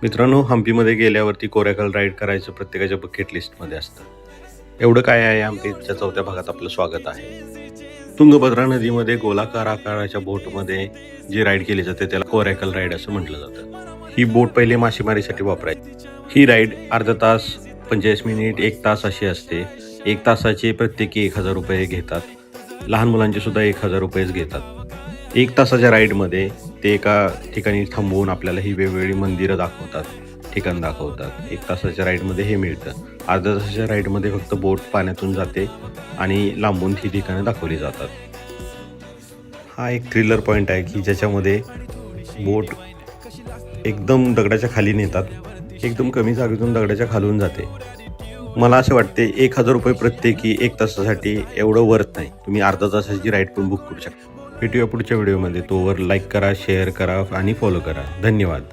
मित्रांनो, हम्पीमध्ये गेल्यावरती coracle ride करायचं प्रत्येकाच्या बकेट लिस्टमध्ये असतं. एवढं काय आहे, हम्पीच्या 4थ्या भागात आपलं स्वागत आहे. तुंगभद्रा नदीमध्ये गोलाकार आकाराच्या बोटमध्ये जी राईड केली जाते त्याला कोराकल राईड असं म्हटलं जातं. ही बोट पहिले मासेमारीसाठी वापरायची. ही राईड अर्धा तास, 45 मिनिट, 1 तास अशी असते. 1 तासाचे प्रत्येकी 1000 रुपये घेतात. लहान मुलांचे सुद्धा 1000 रुपयेच घेतात. 1 तासाच्या राईडमध्ये ते एका ठिकाणी थांबवून आपल्याला ही वेगवेगळी मंदिरं दाखवतात, ठिकाण दाखवतात. 1 तासाच्या राईडमध्ये हे मिळतं. अर्ध्या तासाच्या राईडमध्ये फक्त बोट पाण्यातून जाते आणि लांबून ही ठिकाणं दाखवली जातात. हा एक थ्रिलर पॉईंट आहे की ज्याच्यामध्ये बोट एकदम दगडाच्या खाली नेतात. एकदम कमी जागेतून दगडाच्या खालून जाते. मला असं वाटते 1000 रुपये प्रत्येकी 1 तासासाठी एवढं वर्थ नाही. तुम्ही अर्धा तासाची राईड पण बुक करू शकता. भेटूया पुढच्या व्हिडिओमध्ये. तोवर लाईक करा, शेअर करा आणि फॉलो करा. धन्यवाद.